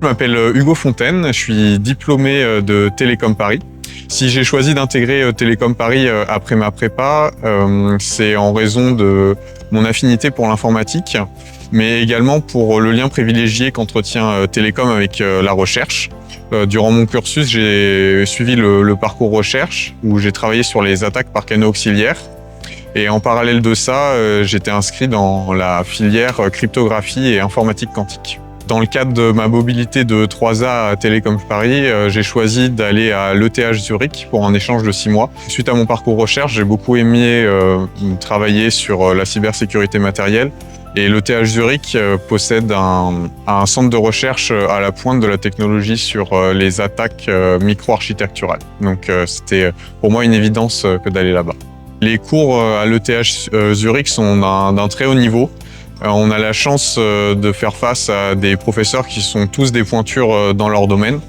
Je m'appelle Hugo Fontaine, je suis diplômé de Télécom Paris. Si j'ai choisi d'intégrer Télécom Paris après ma prépa, c'est en raison de mon affinité pour l'informatique, mais également pour le lien privilégié qu'entretient Télécom avec la recherche. Durant mon cursus, j'ai suivi le parcours recherche, où j'ai travaillé sur les attaques par canaux auxiliaires. Et en parallèle de ça, j'étais inscrit dans la filière cryptographie et informatique quantique. Dans le cadre de ma mobilité de 3A à Télécom Paris, j'ai choisi d'aller à l'ETH Zurich pour un échange de 6 mois. Suite à mon parcours recherche, j'ai beaucoup aimé travailler sur la cybersécurité matérielle. Et l'ETH Zurich possède un centre de recherche à la pointe de la technologie sur les attaques micro-architecturales. Donc c'était pour moi une évidence que d'aller là-bas. Les cours à l'ETH Zurich sont d'un très haut niveau. On a la chance de faire face à des professeurs qui sont tous des pointures dans leur domaine.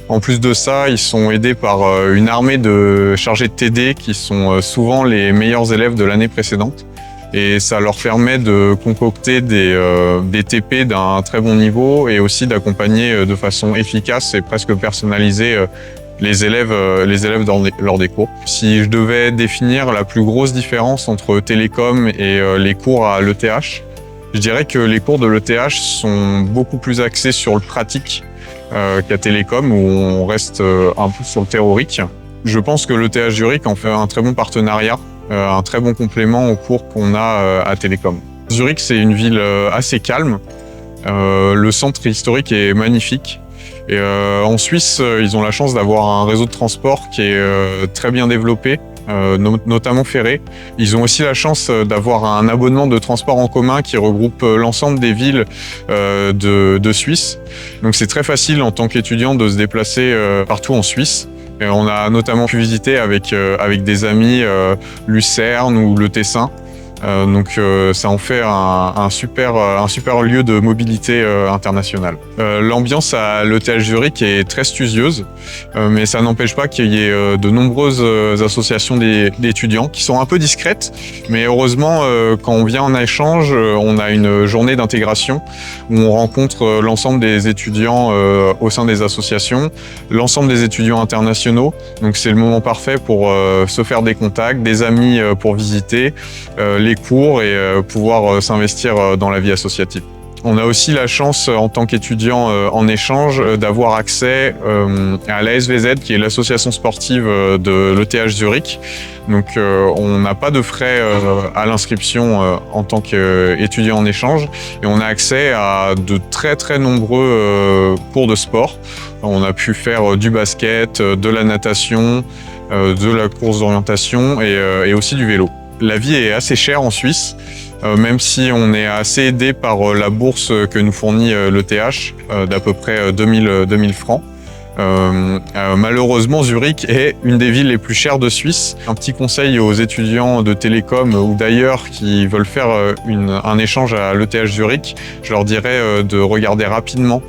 En plus de ça, ils sont aidés par une armée de chargés de TD qui sont souvent les meilleurs élèves de l'année précédente. Et ça leur permet de concocter des TP d'un très bon niveau et aussi d'accompagner de façon efficace et presque personnalisée les élèves lors des cours. Si je devais définir la plus grosse différence entre Télécom et les cours à l'ETH, je dirais que les cours de l'ETH sont beaucoup plus axés sur le pratique qu'à Télécom, où on reste un peu sur le théorique. Je pense que l'ETH Zurich en fait un très bon partenariat, un très bon complément aux cours qu'on a à Télécom. Zurich, c'est une ville assez calme. Le centre historique est magnifique. Et en Suisse, ils ont la chance d'avoir un réseau de transport qui est très bien développé, notamment ferré. Ils ont aussi la chance d'avoir un abonnement de transport en commun qui regroupe l'ensemble des villes de Suisse. Donc c'est très facile en tant qu'étudiant de se déplacer partout en Suisse. Et on a notamment pu visiter avec des amis Lucerne ou le Tessin. Donc ça en fait un super lieu de mobilité internationale. L'ambiance à l'ETH Zurich est très studieuse, mais ça n'empêche pas qu'il y ait de nombreuses associations d'étudiants qui sont un peu discrètes, mais heureusement quand on vient en échange, on a une journée d'intégration où on rencontre l'ensemble des étudiants au sein des associations, l'ensemble des étudiants internationaux. Donc c'est le moment parfait pour se faire des contacts, des amis pour visiter, les cours et pouvoir s'investir dans la vie associative. On a aussi la chance en tant qu'étudiant en échange d'avoir accès à l'ASVZ qui est l'association sportive de l'ETH Zurich. Donc on n'a pas de frais à l'inscription en tant qu'étudiant en échange et on a accès à de très nombreux cours de sport. On a pu faire du basket, de la natation, de la course d'orientation et aussi du vélo. La vie est assez chère en Suisse, même si on est assez aidé par la bourse que nous fournit l'ETH d'à peu près 2000 francs. Malheureusement, Zurich est une des villes les plus chères de Suisse. Un petit conseil aux étudiants de Télécom ou d'ailleurs qui veulent faire un échange à l'ETH Zurich, je leur dirais de regarder rapidement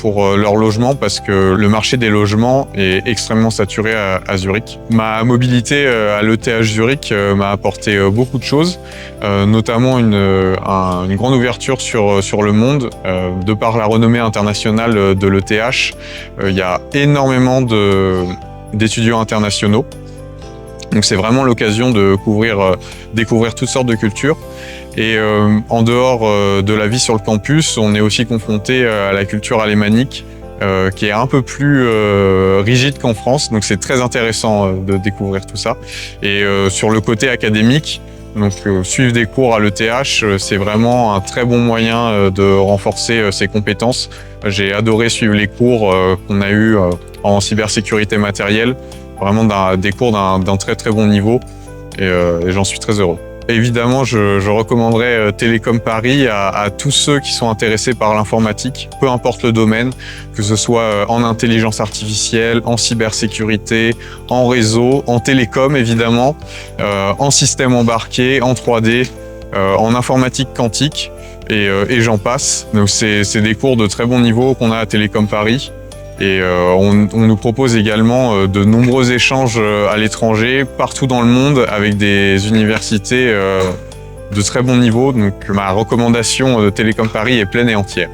pour leur logement parce que le marché des logements est extrêmement saturé à Zurich. Ma mobilité à l'ETH Zurich m'a apporté beaucoup de choses, notamment une grande ouverture sur le monde. De par la renommée internationale de l'ETH, il y a énormément d'étudiants internationaux. Donc c'est vraiment l'occasion de découvrir toutes sortes de cultures. Et en dehors de la vie sur le campus, on est aussi confronté à la culture alémanique qui est un peu plus rigide qu'en France. Donc c'est très intéressant de découvrir tout ça. Et sur le côté académique, donc suivre des cours à l'ETH, c'est vraiment un très bon moyen de renforcer ses compétences. J'ai adoré suivre les cours qu'on a eus en cybersécurité matérielle. Vraiment des cours d'un très bon niveau et j'en suis très heureux. Évidemment, je recommanderais Télécom Paris à tous ceux qui sont intéressés par l'informatique, peu importe le domaine, que ce soit en intelligence artificielle, en cybersécurité, en réseau, en télécom évidemment, en système embarqué, en 3D, en informatique quantique et j'en passe. Donc c'est des cours de très bon niveau qu'on a à Télécom Paris. Et on nous propose également de nombreux échanges à l'étranger, partout dans le monde, avec des universités de très bon niveau. Donc ma recommandation de Télécom Paris est pleine et entière.